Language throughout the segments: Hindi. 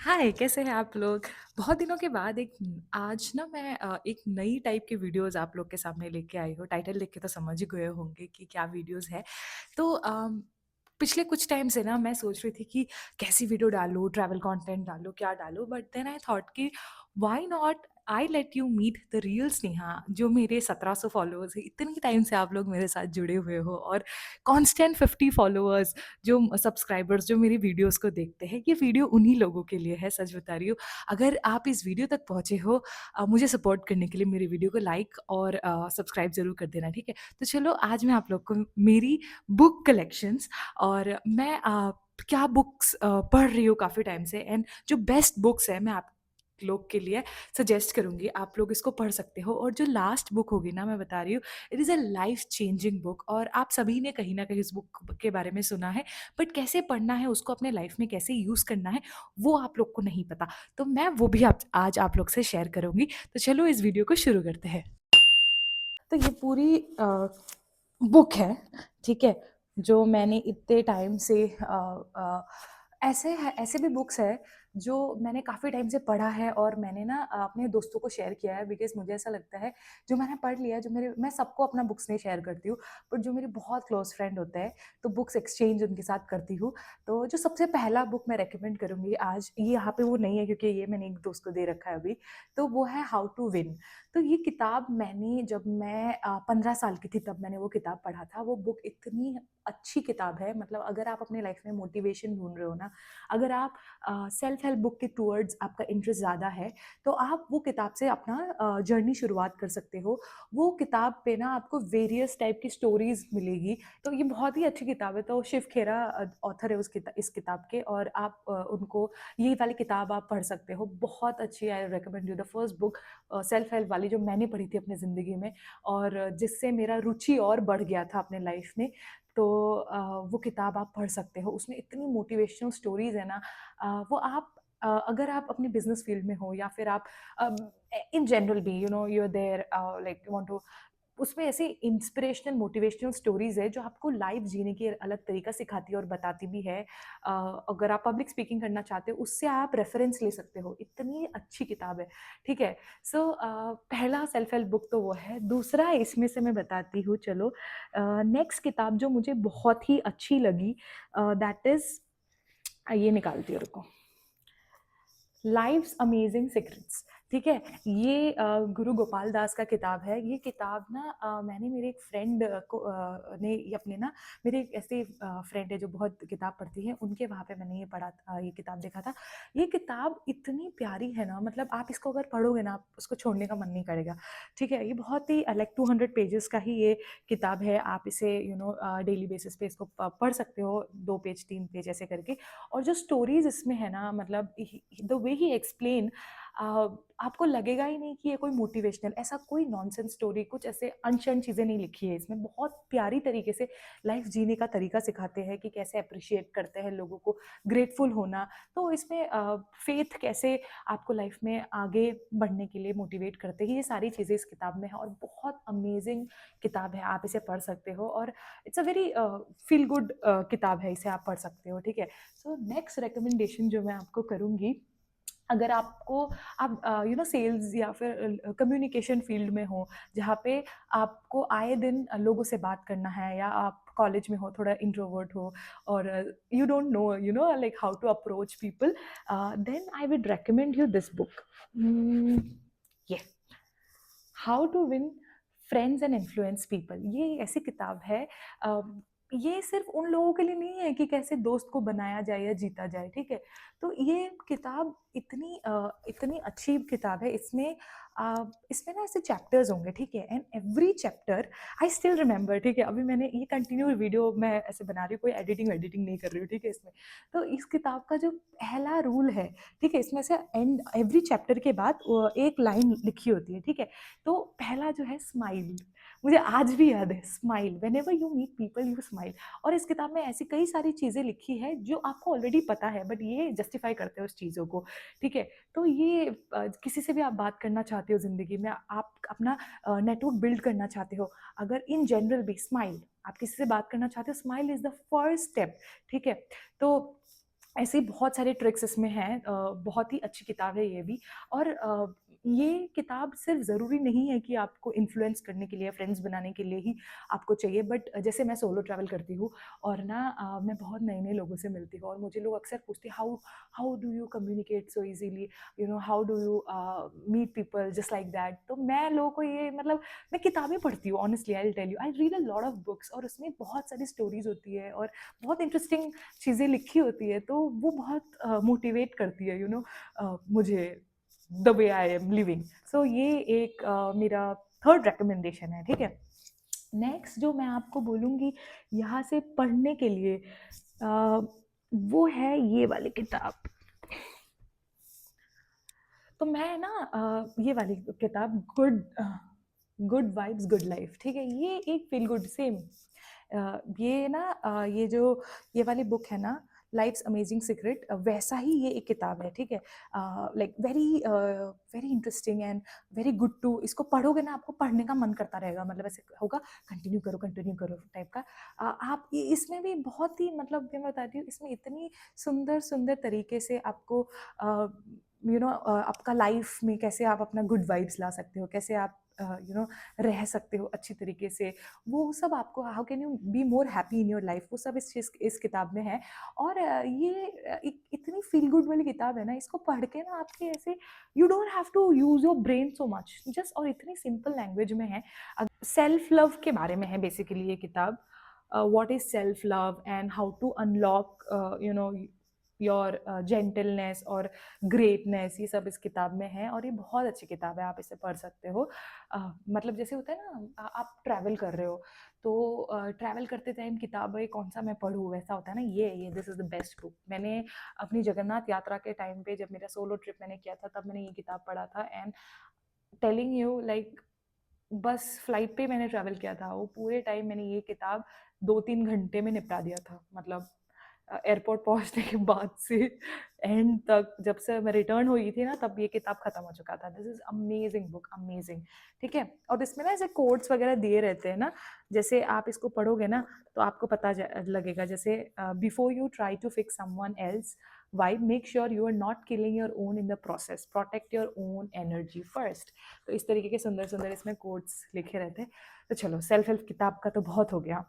हाय, कैसे हैं आप लोग? बहुत दिनों के बाद आज ना मैं एक नई टाइप की वीडियोज़ आप लोग के सामने लेके आई हूँ। टाइटल देख के तो समझ ही गए होंगे कि क्या वीडियोज़ है। तो पिछले कुछ टाइम से ना मैं सोच रही थी कि कैसी वीडियो डालूँ, ट्रैवल कंटेंट डालूँ, क्या डालूँ? बट देन आई थॉट कि why not I let you meet the real Sneha जो मेरे 1700 फॉलोअर्स हैं। इतनी टाइम से आप लोग मेरे साथ जुड़े हुए हो और कांस्टेंट 50 फॉलोअर्स जो सब्सक्राइबर्स जो मेरी वीडियोस को देखते हैं, ये वीडियो उन्हीं लोगों के लिए है, सच बता रही हूँ। अगर आप इस वीडियो तक पहुँचे हो मुझे सपोर्ट करने के लिए मेरी वीडियो को लाइक और सब्सक्राइब ज़रूर कर देना, ठीक है? तो चलो आज मैं आप लोग को मेरी बुक कलेक्शंस और मैं क्या बुक्स पढ़ रही हूँ काफ़ी टाइम से एंड जो बेस्ट बुक्स हैं मैं आप लोग के लिए सजेस्ट करूँगी। आप लोग इसको पढ़ सकते हो और जो लास्ट बुक होगी ना मैं बता रही हूँ, it is a life changing book और आप सभी ने कहीं न कहीं इस बुक के बारे में सुना है, बट कैसे पढ़ना है, उसको अपने लाइफ में कैसे यूज़ करना है, वो आप लोग को नहीं पता। तो मैं वो भी आप आज आप लोग से शेयर करूँगी। तो चलो इस वीडियो को शुरू करते हैं। तो ये पूरी बुक है, ठीक है? जो मैंने इतने टाइम से ऐसे भी बुक्स हैं जो मैंने काफ़ी टाइम से पढ़ा है और मैंने ना अपने दोस्तों को शेयर किया है बिकॉज़ मुझे ऐसा लगता है जो मैंने पढ़ लिया है, जो मेरे मैं सबको अपना बुक्स नहीं शेयर करती हूँ, बट जो मेरे बहुत क्लोज़ फ्रेंड होते हैं, तो बुक्स एक्सचेंज उनके साथ करती हूँ। तो जो सबसे पहला बुक मैं रिकमेंड करूँगी आज, ये यहाँ पे वो नहीं है क्योंकि ये मैंने एक दोस्त को दे रखा है अभी, तो वो है हाउ टू विन। तो ये किताब मैंने जब मैं 15 साल की थी तब मैंने वो किताब पढ़ा था। वो बुक इतनी अच्छी किताब है, मतलब अगर आप अपने लाइफ में मोटिवेशन ढूँढ रहे हो ना, अगर आप सेल्फ हेल्प बुक के टुवर्ड्स आपका इंटरेस्ट ज़्यादा है, तो आप वो किताब से अपना जर्नी शुरुआत कर सकते हो। वो किताब पे ना आपको वेरियस टाइप की स्टोरीज़ मिलेगी, तो ये बहुत ही अच्छी किताब है। तो शिव खेरा ऑथर है इस किताब के और आप उनको ये वाली किताब आप पढ़ सकते हो। बहुत अच्छी I recommend you the first book shelf help वाली जो मैंने पढ़ी थी अपनी ज़िंदगी में और जिससे मेरा रुचि और बढ़ गया था अपने लाइफ में। तो वो किताब आप पढ़ सकते हो। उसमें इतनी मोटिवेशनल स्टोरीज़ है ना वो आप अगर आप अपने बिज़नेस फ़ील्ड में हो या फिर आप इन जनरल भी you are there like you want to उसमें ऐसी इंस्पिरेशनल मोटिवेशनल स्टोरीज़ है जो आपको लाइफ जीने की अलग तरीका सिखाती है और बताती भी है। अगर आप पब्लिक स्पीकिंग करना चाहते हो उससे आप रेफरेंस ले सकते हो, इतनी अच्छी किताब है, ठीक है? सो पहला सेल्फ हेल्प बुक तो वो है। दूसरा इसमें से मैं बताती हूँ चलो नेक्स्ट किताब जो मुझे बहुत ही अच्छी लगी दैट इज़ ये निकालती हूँ रुको। लाइफ्स अमेजिंग सीक्रेट्स, ठीक है? ये गुरु गोपाल दास का किताब है। ये किताब ना मैंने मेरे एक फ्रेंड को ने ये अपने ना मेरे एक ऐसे फ्रेंड है जो बहुत किताब पढ़ती है, उनके वहाँ पे मैंने ये पढ़ा था, ये किताब देखा था। ये किताब इतनी प्यारी है ना, मतलब आप इसको अगर पढ़ोगे ना, आप उसको छोड़ने का मन नहीं करेगा, ठीक है? ये बहुत ही लाइक 200 पेजेस का ही ये किताब है। आप इसे डेली बेसिस पे इसको पढ़ सकते हो, 2 पेज, 3 पेज ऐसे करके। और जो स्टोरीज़ इसमें है ना, मतलब द वे ही एक्सप्लेन आपको लगेगा ही नहीं कि ये कोई मोटिवेशनल ऐसा कोई नॉनसेंस स्टोरी, कुछ ऐसे अनशन चीज़ें नहीं लिखी है इसमें। बहुत प्यारी तरीके से लाइफ जीने का तरीका सिखाते हैं कि कैसे अप्रिशिएट करते हैं लोगों को, ग्रेटफुल होना। तो इसमें फेथ कैसे आपको लाइफ में आगे बढ़ने के लिए मोटिवेट करते हैं, ये सारी चीज़ें इस किताब में है और बहुत अमेजिंग किताब है। आप इसे पढ़ सकते हो और it's a very feel good किताब है, इसे आप पढ़ सकते हो, ठीक है? सो नेक्स्ट रिकमेंडेशन जो मैं आपको करूँगी, अगर आपको आप सेल्स या फिर कम्युनिकेशन फील्ड में हो, जहाँ पे आपको आए दिन लोगों से बात करना है या आप कॉलेज में हो, थोड़ा इंट्रोवर्ट हो और you don't know like how to approach people, then I would recommend you this book. ये how to win friends and influence people. ये ऐसी किताब है, अ, ये सिर्फ उन लोगों के लिए नहीं है कि कैसे दोस्त को बनाया जाए या जीता जाए, ठीक है? तो ये किताब इतनी अच्छी किताब है। इसमें ना ऐसे चैप्टर्स होंगे, ठीक है? And every chapter I still remember, ठीक है? अभी मैंने ये कंटिन्यू वीडियो मैं ऐसे बना रही हूँ, कोई एडिटिंग वेडिटिंग नहीं कर रही हूँ, ठीक है इसमें। तो इस किताब का जो पहला रूल है, ठीक है? इसमें से एंड एवरी चैप्टर के बाद एक लाइन लिखी होती है, ठीक है? तो पहला जो है स्माइल, मुझे आज भी याद है, smile whenever you meet people you smile. और इस किताब में ऐसी कई सारी चीज़ें लिखी है जो आपको ऑलरेडी पता है, बट ये जस्टिफाई करते हैं उस चीज़ों को, ठीक है? तो ये किसी से भी आप बात करना चाहते हो ज़िंदगी में, आप अपना नेटवर्क बिल्ड करना चाहते हो, अगर इन जनरल भी स्माइल, आप किसी से बात करना चाहते हो, smile is the first step, ठीक है? तो ऐसे बहुत सारे ट्रिक्स इसमें हैं। बहुत ही अच्छी किताब है ये भी। और ये किताब सिर्फ ज़रूरी नहीं है कि आपको इन्फ्लुएंस करने के लिए, फ्रेंड्स बनाने के लिए ही आपको चाहिए। बट जैसे मैं सोलो ट्रैवल करती हूँ और ना मैं बहुत नए नए लोगों से मिलती हूँ, और मुझे लोग अक्सर पूछते हैं, how how do you communicate so easily, you know, how do you meet people just like that. तो मैं लोगों को ये मतलब, मैं किताबें पढ़ती हूँ, honestly I will tell you, I read a lot of books, और उसमें बहुत सारी स्टोरीज होती है और बहुत इंटरेस्टिंग चीज़ें लिखी होती है, तो वो बहुत मोटिवेट करती है, मुझे, the way I am living. So ये एक मेरा थर्ड रिकमेंडेशन है, ठीक है। नेक्स्ट जो मैं आपको बोलूँगी यहाँ से पढ़ने के लिए, वो है ये वाली किताब। तो मैं ना ये वाली किताब, गुड वाइब्स गुड लाइफ, ठीक है, ये एक फील गुड सेम, ये ना ये वाली बुक है ना, लाइफ्स अमेजिंग सीक्रेट, वैसा ही ये एक किताब है, ठीक है। Like very very interesting and very good too, इसको पढ़ोगे ना आपको पढ़ने का मन करता रहेगा, मतलब ऐसे होगा कंटिन्यू करो टाइप का। आप इसमें भी बहुत ही, मतलब मैं बताती हूँ, इसमें इतनी सुंदर सुंदर तरीके से आपको आपका लाइफ में कैसे आप अपना गुड वाइब्स ला सकते हो, कैसे आप रह सकते हो अच्छी तरीके से, वो सब आपको, how can you be more happy in your life, वो सब इस किताब में है। और ये एक इतनी फील गुड वाली किताब है ना, इसको पढ़ के ना आपके ऐसे, you don't have to use your brain so much, just, और इतनी सिंपल लैंग्वेज में है। सेल्फ लव के बारे में है बेसिकली ये किताब। What is self love and how to unlock your gentleness और ग्रेटनेस, ये सब इस किताब में है, और ये बहुत अच्छी किताब है, आप इसे पढ़ सकते हो। मतलब जैसे होता है ना, आप ट्रैवल कर रहे हो, तो ट्रैवल करते टाइम किताबें कौन सा मैं पढूँ, वैसा होता है ना, ये this is the best book. मैंने अपनी जगन्नाथ यात्रा के टाइम पे, जब मेरा सोलो ट्रिप मैंने किया था, तब मैंने ये किताब पढ़ा था, एंड टेलिंग यू, लाइक, बस फ्लाइट पे मैंने ट्रैवल किया था, वो पूरे टाइम मैंने ये किताब 2-3 घंटे में निपटा दिया था, मतलब एयरपोर्ट पहुंचने के बाद से एंड तक, जब से मैं रिटर्न हुई थी ना, तब ये किताब खत्म हो चुका था। This is amazing book, amazing, ठीक है। और इसमें ना ऐसे कोट्स वगैरह दिए रहते हैं ना, जैसे आप इसको पढ़ोगे ना, तो आपको पता लगेगा, जैसे before you try to fix someone else vibe, make sure you are not killing your own in the process, protect your own energy first. तो इस तरीके के सुंदर सुंदर इसमें कोट्स लिखे रहते हैं। तो चलो, सेल्फ हेल्प किताब का तो बहुत हो गया,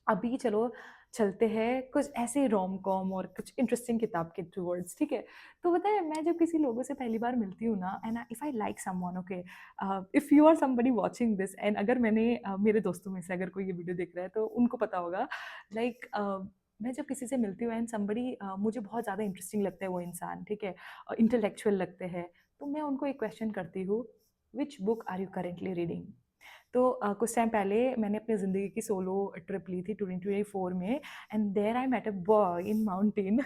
अभी चलो चलते हैं कुछ ऐसे रोम कॉम और कुछ इंटरेस्टिंग किताब के टूवर्ड्स, ठीक है। तो पता है, मैं जब किसी लोगों से पहली बार मिलती हूँ ना, and if I like someone, okay, if you are somebody watching this, and अगर मेरे दोस्तों में से अगर कोई ये वीडियो देख रहा है, तो उनको पता होगा, लाइक, मैं जब किसी से मिलती हूँ एंड समबडी, मुझे बहुत ज़्यादा इंटरेस्टिंग लगता है वो इंसान, ठीक है, और इंटेलेक्चुअल लगते हैं, तो मैं उनको एक क्वेश्चन करती हूँ, which book are you currently reading. तो कुछ टाइम पहले मैंने अपनी ज़िंदगी की सोलो ट्रिप ली थी 2024 में, and there I met a boy in mountain.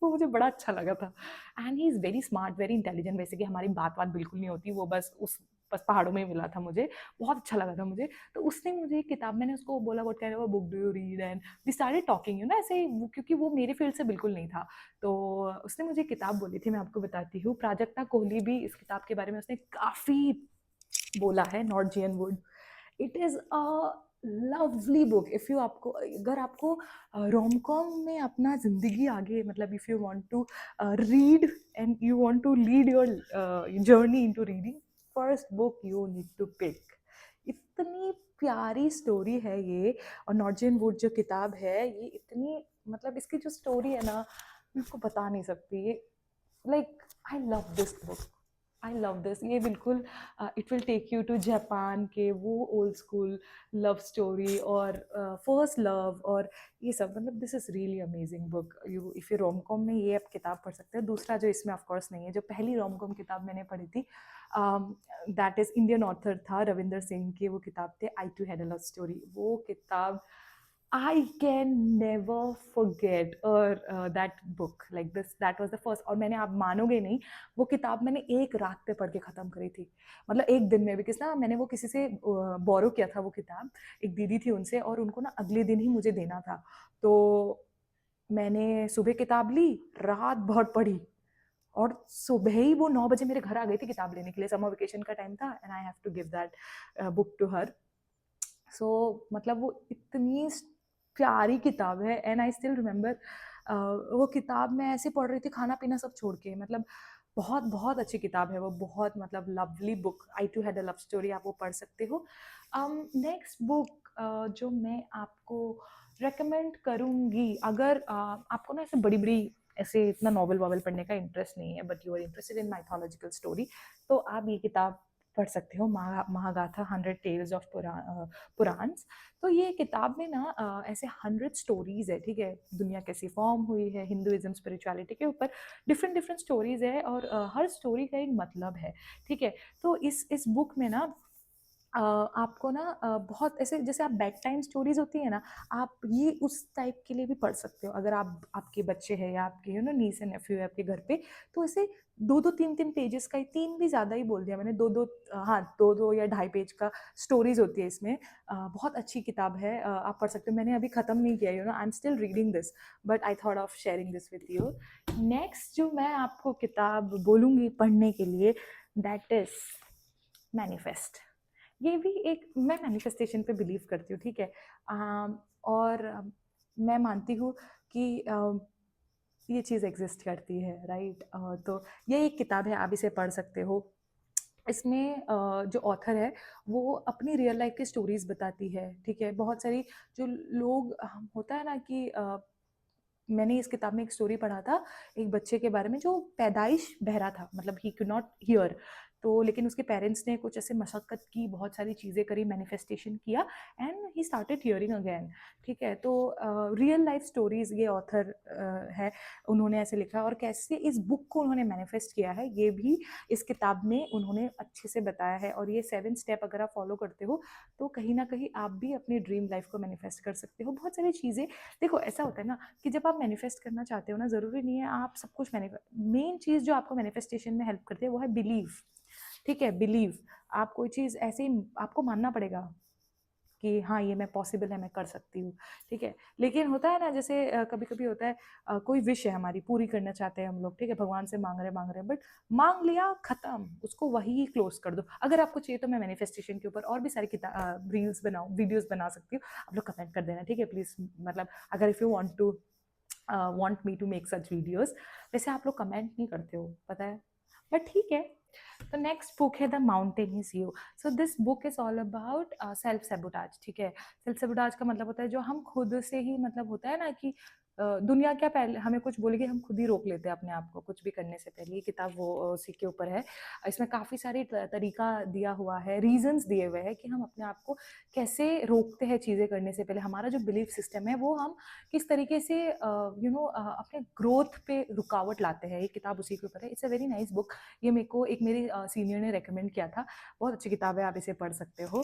वो मुझे बड़ा अच्छा लगा था, and he is very smart, very intelligent, वैसे कि हमारी बात बिल्कुल नहीं होती, वो बस पहाड़ों में ही मिला था मुझे, बहुत अच्छा लगा था मुझे। तो उसने मुझे एक किताब, मैंने उसको बोला, what kind of a book do you read, and we started talking, ऐसे क्योंकि वो मेरे फील्ड से बिल्कुल नहीं था। तो उसने मुझे किताब बोली थी, मैं आपको बताती हूँ, प्राजक्ता कोहली भी इस किताब के बारे में उसने काफ़ी बोला है, Norwegian Wood. It is a lovely book, if you, आपको अगर आपको रोम कॉम में अपना ज़िंदगी आगे, मतलब if you want to read and you want to lead your journey into reading, first book you need to pick. इतनी प्यारी स्टोरी है ये, और नॉर्जियन वुड जो किताब है, ये इतनी, मतलब इसकी जो स्टोरी है ना, मैं आपको बता नहीं सकती, like, I love this book, I love this, ये बिल्कुल, it will take you to Japan के वो ओल्ड स्कूल लव स्टोरी, और फर्स्ट लव, और ये सब, मतलब this is really amazing book. You, if you rom com में ये आप किताब पढ़ सकते हो। दूसरा जो इसमें ऑफ कोर्स नहीं है, जो पहली रोम कॉम किताब मैंने पढ़ी थी, दैट इज़ इंडियन ऑथर था रविंदर सिंह की, वो किताब थे I too had a love story. वो किताब, I can never forget, और that book like this, that was the first, और मैंने, आप मानोगे नहीं, वो किताब मैंने एक रात पे पढ़ के ख़त्म करी थी, मतलब एक दिन में, बिकॉज़ ना मैंने वो किसी से बोरो किया था वो किताब, एक दीदी थी उनसे, और उनको ना अगले दिन ही मुझे देना था। तो मैंने सुबह किताब ली, रात भर पढ़ी, और सुबह ही वो 9 बजे मेरे घर आ गई थी किताब लेने के लिए, समर वेकेशन का टाइम था, and I have to give that book to her. So मतलब वो इतनी प्यारी किताब है, एंड आई स्टिल रिमेंबर, वो किताब मैं ऐसे पढ़ रही थी खाना-पीना सब छोड़ के, मतलब बहुत, बहुत अच्छी किताब है वो, बहुत मतलब lovely book, I too had a love story, आप वो पढ़ सकते हो। नेक्स्ट बुक जो मैं आपको रिकमेंड करूँगी, अगर आपको ना ऐसे बड़ी-बड़ी ऐसे इतना नॉवल-वॉवल पढ़ने का इंटरेस्ट नहीं है, but you are interested in mythological story, तो आप ये किताब पढ़ सकते हो, महागाथा 100 टेल्स ऑफ पुराण्स। तो ये किताब में ना ऐसे 100 स्टोरीज़ है, ठीक है? दुनिया कैसी फॉर्म हुई है, हिंदुइज़्म, स्पिरिचुअलिटी के ऊपर डिफरेंट डिफरेंट स्टोरीज़ है, और हर स्टोरी का एक मतलब है, ठीक है? तो इस बुक में ना आपको ना बहुत ऐसे, जैसे आप बेड टाइम स्टोरीज़ होती है ना, आप ये उस टाइप के लिए भी पढ़ सकते हो। अगर आप, आपके बच्चे हैं या आपके नीस एंड नेफ्यू है आपके घर पे, तो ऐसे 2-2 3-3 पेजेज़ का ही, 3 भी ज़्यादा ही बोल दिया मैंने, 2-2 हाँ, 2-2 या ढाई पेज का स्टोरीज़ होती है इसमें। बहुत अच्छी किताब है, आप पढ़ सकते हो। मैंने अभी ख़त्म नहीं किया, I am still reading this, but I thought of sharing this with you. Next जो मैं आपको किताब बोलूँगी पढ़ने के लिए, दैट इज़ मैनिफेस्ट। ये भी एक, मैं मैनिफेस्टेशन पे बिलीव करती हूँ, ठीक है? और मैं मानती हूँ कि ये चीज़ एग्ज़िस्ट करती है, राइट? तो ये एक किताब है, आप इसे पढ़ सकते हो। इसमें जो ऑथर है, वो अपनी रियल लाइफ़ की स्टोरीज़ बताती है, ठीक है? बहुत सारी जो लोग होता है ना कि मैंने इस किताब में एक स्टोरी पढ़ा था, एक बच्चे के बारे में जो पैदाइश बहरा था, मतलब ही कुड नॉट हियर, तो लेकिन उसके पेरेंट्स ने कुछ ऐसे मशक्कत की, बहुत सारी चीज़ें करी, मैनिफेस्टेशन किया, and he started hearing again, ठीक है? तो रियल लाइफ स्टोरीज़ ये ऑथर है, उन्होंने ऐसे लिखा है, और कैसे इस बुक को उन्होंने मैनिफेस्ट किया है, ये भी इस किताब में उन्होंने अच्छे से बताया है, और ये 7 स्टेप अगर आप फॉलो करते हो, तो कहीं न कहीं आप भी अपनी ड्रीम लाइफ़ को मैनिफेस्ट कर सकते हो। बहुत सारी चीज़ें, देखो ऐसा होता है ना कि जब आप मैनिफेस्ट करना चाहते हो ना, ज़रूरी नहीं है आप सब कुछ मेन चीज़ जो आपको मैनिफेस्टेशन में हेल्प करती है वो है बिलीव, ठीक है? बिलीव, आप कोई चीज़ ऐसे ही आपको मानना पड़ेगा कि हाँ, ये मैं पॉसिबल है, मैं कर सकती हूँ, ठीक है? लेकिन होता है ना, जैसे कभी-कभी होता है, कोई विश है हमारी, पूरी करना चाहते हैं हम लोग, ठीक है? भगवान से माँग रहे हैं, बट माँग लिया, खत्म, उसको वहीं क्लोज़ कर दो। अगर आपको चाहिए तो मैं मैनिफेस्टेशन के ऊपर और भी सारी रील्स बनाऊँ, वीडियोज़ बना सकती हूँ। आप लोग कमेंट कर देना, ठीक है? प्लीज़, मतलब अगर if you want me to make such videos. वैसे आप लोग कमेंट नहीं करते हो, पता है? बट ठीक है। तो नेक्स्ट बुक है the mountain is you. So this book is all about self sabotage, ठीक है? सेल्फ सेबोटाज का मतलब होता है जो हम खुद से ही, मतलब होता है ना कि दुनिया क्या पहले हमें कुछ बोलेगी, हम खुद ही रोक लेते हैं अपने आप को कुछ भी करने से पहले। ये किताब वो उसी के ऊपर है। इसमें काफ़ी सारी तरीका दिया हुआ है, रीजंस दिए हुए हैं कि हम अपने आप को कैसे रोकते हैं चीज़ें करने से पहले। हमारा जो बिलीफ सिस्टम है वो हम किस तरीके से अपने ग्रोथ पे रुकावट लाते हैं। ये किताब उसी के ऊपर है। It's a very nice book. ये मेरे को एक मेरी सीनियर ने रेकमेंड किया था। बहुत अच्छी किताब है, आप इसे पढ़ सकते हो।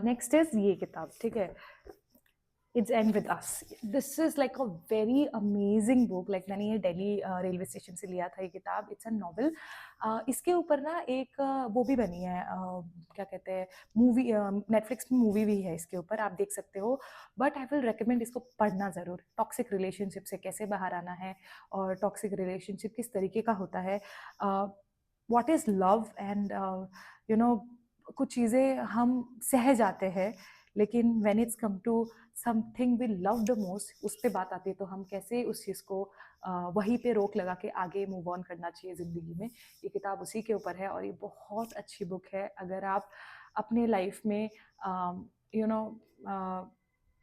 नेक्स्ट इज ये किताब, ठीक है? It's and with us. This is like a very amazing book. Like मैंने ये दिल्ली रेलवे स्टेशन से लिया था ये किताब। It's a novel. इसके ऊपर ना एक वो भी बनी है, क्या कहते हैं, मूवी, नेटफ्लिक्स में मूवी भी है इसके ऊपर, आप देख सकते हो। बट आई विल रिकमेंड इसको पढ़ना ज़रूर। टॉक्सिक रिलेशनशिप से कैसे बाहर आना है, और टॉक्सिक रिलेशनशिप किस तरीके का होता है, what is love, and you know कुछ चीज़ें हम सह जाते हैं, लेकिन when it's come to something we love the most, उस पे बात आती है, तो हम कैसे उस चीज़ को वहीं पे रोक लगा के आगे मूव ऑन करना चाहिए ज़िंदगी में। ये किताब उसी के ऊपर है, और ये बहुत अच्छी बुक है। अगर आप अपने लाइफ में यू नो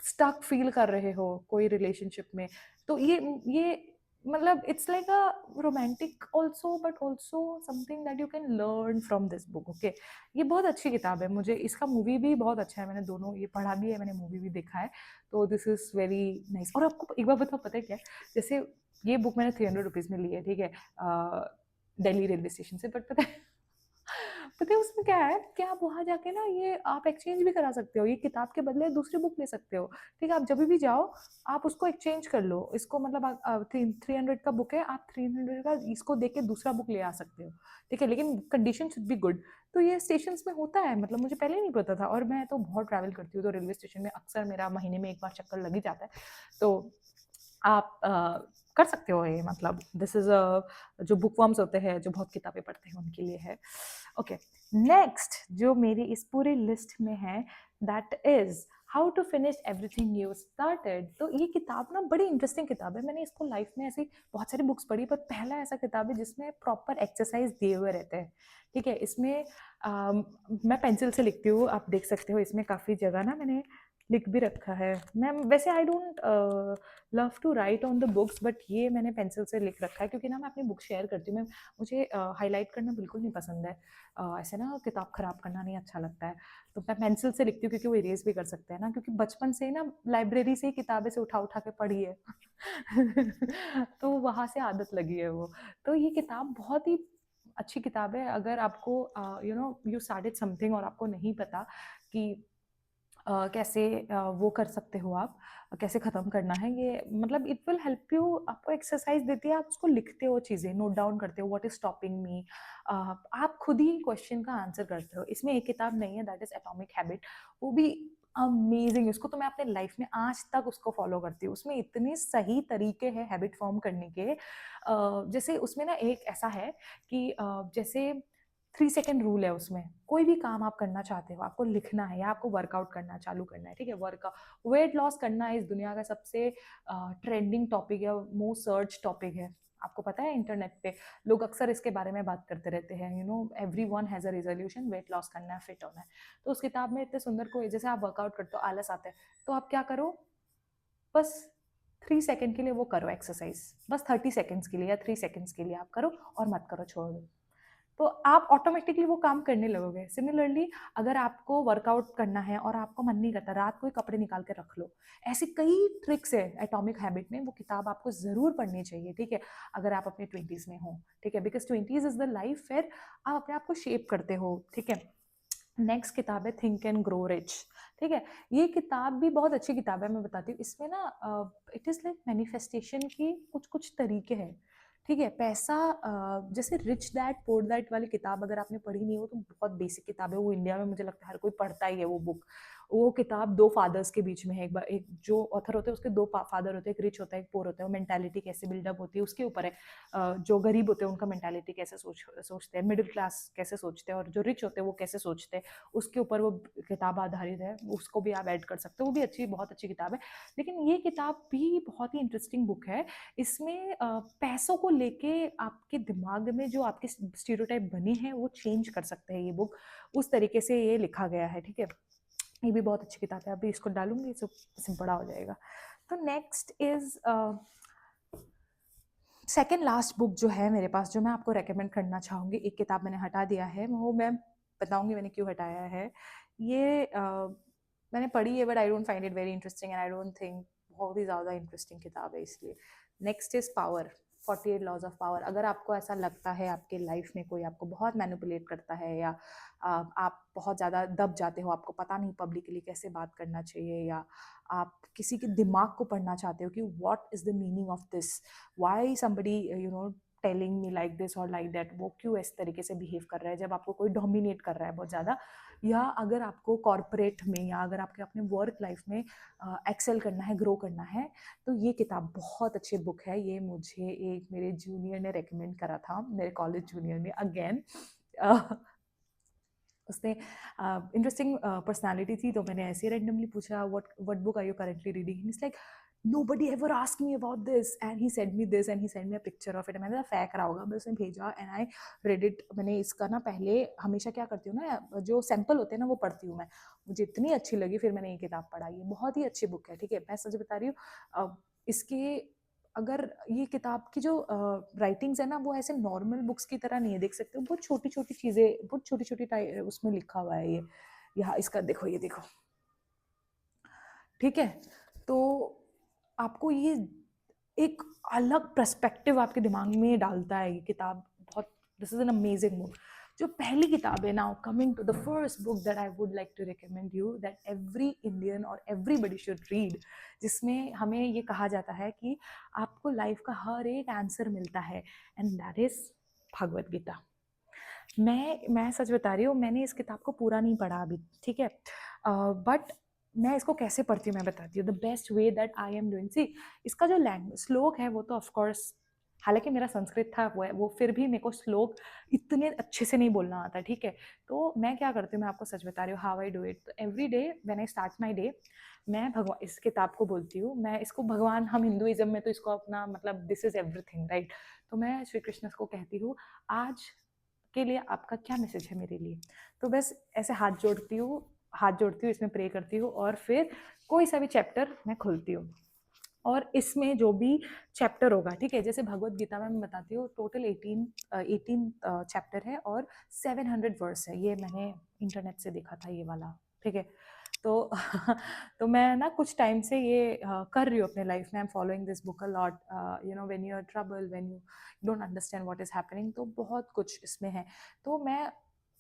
स्टक फील कर रहे हो कोई रिलेशनशिप में, तो ये मतलब it's like a romantic also, but also something that you can learn from this book, okay? ये बहुत अच्छी किताब है। मुझे इसका मूवी भी बहुत अच्छा है, मैंने दोनों ये पढ़ा भी है, मैंने मूवी भी देखा है। तो दिस इज़ वेरी नाइस। और आपको एक बार बताओ, पता है क्या? जैसे ये बुक मैंने 300 रुपीज़ में ली है, ठीक है? दिल्ली रेलवे स्टेशन से। बट पता है उसमें क्या है कि आप वहाँ जाके ना, ये आप एक्सचेंज भी करा सकते हो। ये किताब के बदले दूसरी बुक ले सकते हो, ठीक है? आप जब भी जाओ, आप उसको एक्सचेंज कर लो। इसको मतलब 300 का बुक है, आप 300 का इसको दे के दूसरा बुक ले आ सकते हो, ठीक है? लेकिन कंडीशन शुड बी गुड। तो ये स्टेशंस में होता है, मतलब मुझे पहले नहीं पता था, और मैं तो बहुत ट्रैवल करती हूँ, तो रेलवे स्टेशन में अक्सर मेरा महीने में एक बार चक्कर लग ही जाता है। तो आप कर सकते हो ये, मतलब दिस इज़ जो बुकवर्म्स होते हैं, जो बहुत किताबें पढ़ते हैं, उनके लिए है। ओके, नेक्स्ट जो मेरी इस पूरी लिस्ट में है, that is how to finish everything you started. तो ये किताब ना बड़ी इंटरेस्टिंग किताब है। मैंने इसको लाइफ में ऐसी बहुत सारी बुक्स पढ़ी, पर पहला ऐसा किताब है जिसमें प्रॉपर एक्सरसाइज दिए हुए रहते हैं। ठीक है, इसमें मैं पेंसिल से लिखती हूँ, आप देख सकते हो इसमें काफ़ी जगह ना मैंने लिख भी रखा है। मैं वैसे I don't love to write on the books, but ये मैंने पेंसिल से लिख रखा है क्योंकि ना मैं अपनी बुक शेयर करती हूँ। मैं मुझे हाईलाइट करना बिल्कुल नहीं पसंद है। ऐसे ना किताब खराब करना नहीं अच्छा लगता है। तो मैं पेंसिल से लिखती हूँ क्योंकि वो इरेज भी कर सकते हैं ना, क्योंकि बचपन से ही ना लाइब्रेरी से ही किताबें से उठा उठा के पढ़ी है। तो वहाँ से आदत लगी है वो। तो ये किताब बहुत ही अच्छी किताब है। अगर आपको यू स्टार्टेड समथिंग और आपको नहीं पता कि कैसे वो कर सकते हो आप, कैसे ख़त्म करना है, ये मतलब इट विल हेल्प यू। आपको एक्सरसाइज देती है, आप उसको लिखते हो, चीज़ें नोट डाउन करते हो, व्हाट इज स्टॉपिंग मी। आप खुद ही क्वेश्चन का आंसर करते हो। इसमें एक किताब नहीं है, दैट इज एटॉमिक हैबिट। वो भी अमेजिंग। उसको तो मैं अपने लाइफ में आज तक उसको फॉलो करती हूँ। उसमें इतने सही तरीके हैं हैबिट फॉर्म करने के। जैसे उसमें ना एक ऐसा है कि जैसे 3 सेकेंड रूल है उसमें। कोई भी काम आप करना चाहते हो, आपको लिखना है या आपको वर्कआउट करना चालू करना है, ठीक है, वर्कआउट वेट लॉस करना है, इस दुनिया का सबसे ट्रेंडिंग टॉपिक है, मोस्ट सर्च टॉपिक है। आपको पता है इंटरनेट पे लोग अक्सर इसके बारे में बात करते रहते हैं। Every one has a resolution, weight loss करना है, फिट होना है। तो उस किताब में इतने सुंदर को, जैसे आप वर्कआउट करते हो, आलस आता है, तो आप क्या करो, बस 3 सेकेंड के लिए वो करो एक्सरसाइज, बस 30 सेकेंड्स के लिए या 3 सेकेंड्स के लिए आप करो और मत करो, छोड़ दो। तो आप ऑटोमेटिकली वो काम करने लगोगे। सिमिलरली अगर आपको वर्कआउट करना है और आपको मन नहीं करता, रात को ही कपड़े निकाल के रख लो। ऐसी कई ट्रिक्स है एटॉमिक हैबिट में, वो किताब आपको ज़रूर पढ़नी चाहिए, ठीक है, अगर आप अपने 20s में हो, ठीक है, because 20s is the life where आप अपने आप को शेप करते हो, ठीक है। नेक्स्ट किताब है थिंक एंड ग्रो रिच। ठीक है, ये किताब भी बहुत अच्छी किताब है, मैं बताती हूँ। इसमें ना इट इज़ लाइक मैनिफेस्टेशन की कुछ कुछ तरीके हैं। ठीक है, पैसा जैसे रिच डैड पुअर डैड वाली किताब अगर आपने पढ़ी नहीं हो तो बहुत बेसिक किताब है वो। इंडिया में मुझे लगता है हर कोई पढ़ता ही है वो बुक। वो किताब दो फादर्स के बीच में है। एक जो ऑथर होते हैं उसके दो फादर होते हैं, एक रिच होता है एक पुअर होता है, वो मेंटालिटी कैसे बिल्डअप होती है उसके ऊपर है। जो गरीब होते हैं उनका मेंटालिटी कैसे सोचते हैं, मिडिल क्लास कैसे सोचते हैं, और जो रिच होते हैं वो कैसे सोचते हैं, उसके ऊपर वो किताब आधारित है। उसको भी आप ऐड कर सकते हो, वो भी अच्छी, बहुत अच्छी किताब है। लेकिन ये किताब भी बहुत ही इंटरेस्टिंग बुक है। इसमें पैसों को लेके आपके दिमाग में जो आपके स्टीरियोटाइप बने हैं वो चेंज कर सकते हैं ये बुक। उस तरीके से ये लिखा गया है, ठीक है। ये भी बहुत अच्छी किताब है। अभी इसको डालूंगी तो इसमें बड़ा हो जाएगा। तो next is second last book जो है मेरे पास, जो मैं आपको रेकमेंड करना चाहूँगी। एक किताब मैंने हटा दिया है, वो मैं बताऊँगी मैंने क्यों हटाया है। ये मैंने पढ़ी है but I don't find it very interesting and I don't think बहुत ही ज़्यादा इंटरेस्टिंग किताब है, इसलिए। Next is power, 48 laws of power. अगर आपको ऐसा लगता है आपके लाइफ में कोई आपको बहुत मैनिपुलेट करता है, या आप बहुत ज़्यादा दब जाते हो, आपको पता नहीं पब्लिकली कैसे बात करना चाहिए, या आप किसी के दिमाग को पढ़ना चाहते हो कि what is the meaning of this, why somebody telling me like this और लाइक दैट, वो क्यों इस तरीके से बिहेव कर रहा है जब आपको कोई डोमिनेट कर रहा है बहुत ज़्यादा। या अगर आपको कॉरपोरेट में या अगर आपके अपने वर्क लाइफ में एक्सेल करना है, ग्रो करना है, तो ये किताब बहुत अच्छी बुक है। ये मुझे एक मेरे जूनियर ने रेकमेंड करा था, मेरे कॉलेज जूनियर ने। अगेन उसने इंटरेस्टिंग पर्सनालिटी थी, तो मैंने ऐसे रैंडमली पूछा what book are you currently reading. It's like nobody ever asked me about this and he sent me this and he sent me a picture of it। मैंने कहा फेंक रहा होगा, मैं उसने भेजा एंड आई रेड इट। मैंने इसका ना पहले हमेशा क्या करती हूँ ना, जो सैंपल होते हैं ना वो पढ़ती हूँ मैं। मुझे इतनी अच्छी लगी, फिर मैंने ये किताब पढ़ा। ये बहुत ही अच्छी बुक है, ठीक है, मैं सच बता रही हूँ। इसके अगर ये किताब की जो राइटिंग्स है ना, वो ऐसे नॉर्मल बुक्स की तरह नहीं है, देख सकते हो बहुत छोटी छोटी चीज़ें, बहुत छोटी छोटी उसमें लिखा हुआ है। ये यहाँ इसका देखो, ये देखो, ठीक है। तो आपको ये एक अलग पर्सपेक्टिव आपके दिमाग में डालता है ये किताब। बहुत, this is an amazing book. जो पहली किताब है, now coming to the first book that I would like to recommend you, that every Indian और एवरीबडी शुड रीड, जिसमें हमें ये कहा जाता है कि आपको लाइफ का हर एक आंसर मिलता है, and that is Bhagavad Gita. मैं सच बता रही हूँ, मैंने इस किताब को पूरा नहीं पढ़ा अभी, ठीक है, बट मैं इसको कैसे पढ़ती हूँ मैं बताती हूँ। The best way that I am doing, see इसका जो लैंग्वेज श्लोक है वो तो ऑफकोर्स हालाँकि मेरा संस्कृत था वो फिर भी मेरे को श्लोक इतने अच्छे से नहीं बोलना आता, ठीक है? तो मैं क्या करती हूँ, मैं आपको सच बता रही हूँ हाउ आई डू इट। तो every day when I start my day, मैं भगवा इस किताब को बोलती हूँ, मैं इसको भगवान, हम हिंदुइज़्म में तो इसको अपना मतलब दिस इज़ एवरीथिंग, राइट? तो मैं श्री कृष्ण को कहती हूँ, आज के लिए आपका क्या मैसेज है मेरे लिए? तो बस ऐसे हाथ जोड़ती हूँ, इसमें प्रे करती हूँ और फिर कोई सा भी चैप्टर मैं खोलती हूँ। और इसमें जो भी चैप्टर होगा, ठीक है? जैसे भगवद गीता में मैं बताती हूँ, टोटल 18 चैप्टर है और 700 वर्स है। ये मैंने इंटरनेट से देखा था ये वाला, ठीक है? तो तो मैं ना कुछ टाइम से ये कर रही हूँ अपने लाइफ में। I am following this book a lot. You know, when you are trouble, when you don't understand what is happening, तो बहुत कुछ इसमें है। तो मैं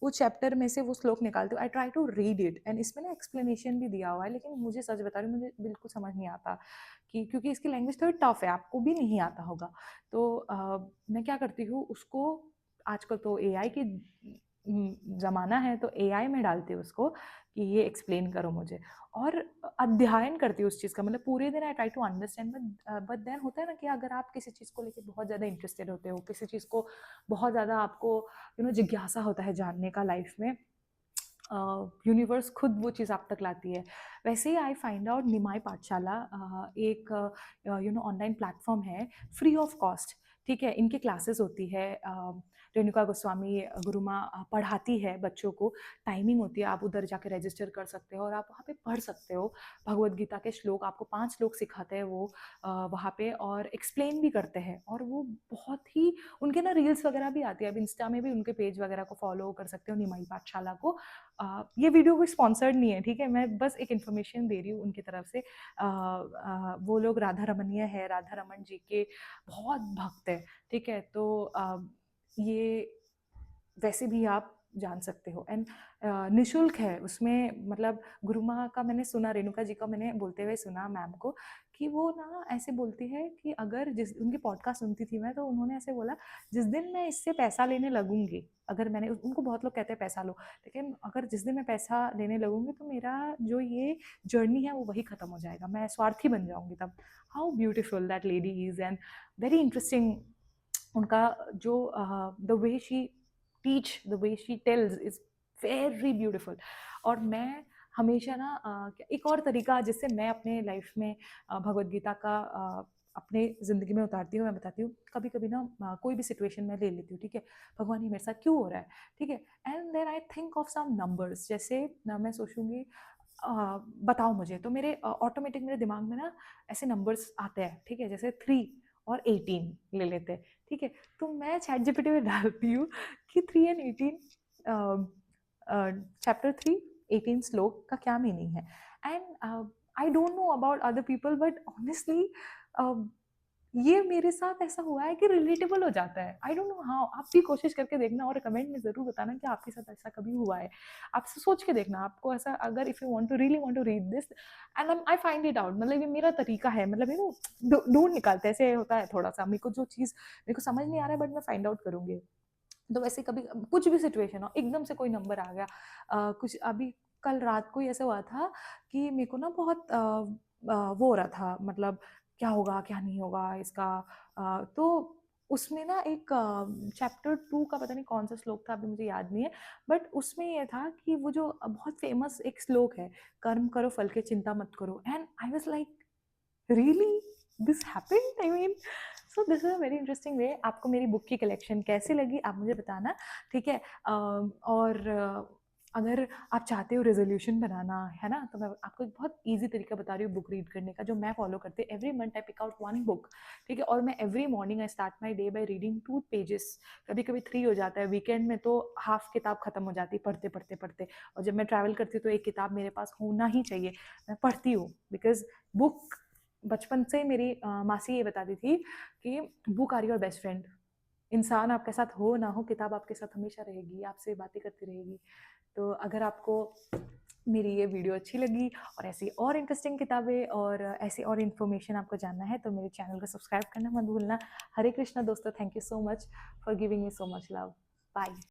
वो चैप्टर में से वो श्लोक निकालती हूँ, I try to read it, and इसमें ना एक्सप्लेनेशन भी दिया हुआ है, लेकिन मुझे सच बता रही हूँ, मुझे बिल्कुल समझ नहीं आता कि, क्योंकि इसकी लैंग्वेज थोड़ी टफ है, आपको भी नहीं आता होगा। तो मैं क्या करती हूँ उसको, आजकल तो एआई की ज़माना है, तो एआई में डालती हूँ उसको कि ये एक्सप्लेन करो मुझे, और अध्ययन करती हूँ उस चीज़ का, मतलब पूरे दिन I try to understand. But then होता है ना कि अगर आप किसी चीज़ को लेके बहुत ज़्यादा इंटरेस्टेड होते हो, किसी चीज़ को बहुत ज़्यादा आपको जिज्ञासा होता है जानने का लाइफ में, यूनिवर्स खुद वो चीज़ आप तक लाती है। वैसे ही आई फाइंड आउट निमाई पाठशाला एक ऑनलाइन प्लेटफॉर्म है, फ्री ऑफ कॉस्ट, ठीक है? इनकी क्लासेस होती है, रेणुका गोस्वामी गुरु माँ पढ़ाती है बच्चों को, टाइमिंग होती है, आप उधर जाके रजिस्टर कर सकते हो और आप वहाँ पे पढ़ सकते हो। भगवद गीता के श्लोक आपको 5 श्लोक सिखाते हैं वो वहाँ पे, और एक्सप्लेन भी करते हैं, और वो बहुत ही, उनके ना रील्स वगैरह भी आती है, अब इंस्टा में भी उनके पेज वगैरह को फॉलो कर सकते हो, निमाई पाठशाला को। ये वीडियो कोई स्पॉन्सर्ड नहीं है, ठीक है? मैं बस एक इन्फॉर्मेशन दे रही हूँ उनकी तरफ से। वो लोग राधा रमणीय है, राधा रमन जी के बहुत भक्त है, ठीक है? तो ये वैसे भी आप जान सकते हो, एंड निःशुल्क है उसमें, मतलब गुरु माँ का मैंने सुना, रेणुका जी का मैंने बोलते हुए सुना मैम को, कि वो ना ऐसे बोलती है कि अगर जिस उनकी पॉडकास्ट सुनती थी मैं, तो उन्होंने ऐसे बोला, जिस दिन मैं इससे पैसा लेने लगूंगी, अगर मैंने उनको, बहुत लोग कहते हैं पैसा लो, लेकिन अगर जिस दिन मैं पैसा लेने लगूंगी, तो मेरा जो ये जर्नी है वो वही खत्म हो जाएगा, मैं स्वार्थी बन जाऊंगी तब। How beautiful that lady is, and very interesting. उनका जो the way she teach, the way she tells is very beautiful. और मैं हमेशा ना एक और तरीका जिससे मैं अपने लाइफ में भगवद गीता का अपने ज़िंदगी में उतारती हूँ, मैं बताती हूँ। कभी कभी ना कोई भी सिचुएशन में ले लेती हूँ, ठीक है, भगवान ये मेरे साथ क्यों हो रहा है, ठीक है, and then I think of some numbers, जैसे ना मैं सोचूंगी बताओ मुझे, तो मेरे ऑटोमेटिक मेरे दिमाग में ना ऐसे नंबर्स आते हैं, ठीक है, जैसे 3 और 18 ले लेते हैं, ठीक है। तो मैं चैट जीपीटी में डालती हूँ कि 3 एंड 18, चैप्टर 3 18 श्लोक का क्या मीनिंग है, and I don't know about other people, but honestly ये मेरे साथ ऐसा हुआ है कि रिलेटेबल हो जाता है। आई डोंट नो हाउ, आप भी कोशिश करके देखना और कमेंट में ज़रूर बताना कि आपके साथ ऐसा कभी हुआ है। आप सोच के देखना, आपको ऐसा, अगर if you want to really want to read this, and I find it out, मतलब ये मेरा तरीका है, मतलब ढूँढ निकालते हैं, ऐसे होता है थोड़ा-सा, मेरे को जो चीज़ मेरे को समझ नहीं आ रहा है, बट मैं फाइंड आउट करूँगी। तो वैसे कभी कुछ भी सिचुएशन हो, एकदम से कोई नंबर आ गया, कुछ अभी कल रात को ही ऐसा हुआ था कि मेरे को ना बहुत वो हो रहा था, मतलब क्या होगा क्या नहीं होगा इसका, तो उसमें ना एक चैप्टर 2 का पता नहीं कौन सा श्लोक था, अभी मुझे याद नहीं है, बट उसमें ये था कि वो जो बहुत फेमस एक श्लोक है, कर्म करो फल की चिंता मत करो, and I was like, really this happened, I mean, so this is a very interesting way. आपको मेरी बुक की कलेक्शन कैसी लगी आप मुझे बताना, ठीक है? और अगर आप चाहते हो रेजोल्यूशन बनाना, है ना, तो मैं आपको एक बहुत इजी तरीका बता रही हूँ बुक रीड करने का, जो मैं फॉलो करती हूँ। Every month I pick out 1 book, ठीक है, और मैं every morning I start my day by reading 2 pages, कभी कभी 3 हो जाता है, वीकेंड में तो हाफ किताब खत्म हो जाती है पढ़ते पढ़ते पढ़ते। और जब मैं ट्रैवल करती हूँ तो एक किताब मेरे पास होना ही चाहिए, मैं पढ़ती हूँ, बिकॉज बुक, बचपन से मेरी मासी ये बताती थी कि book are your best friend. इंसान आपके साथ हो ना हो, किताब आपके साथ हमेशा रहेगी, आपसे बातें करती रहेगी। तो अगर आपको मेरी ये वीडियो अच्छी लगी और ऐसी और इंटरेस्टिंग किताबें और ऐसी और इन्फॉर्मेशन आपको जानना है, तो मेरे चैनल को सब्सक्राइब करना मत भूलना। हरे कृष्णा दोस्तों, thank you so much for giving me so much love. Bye.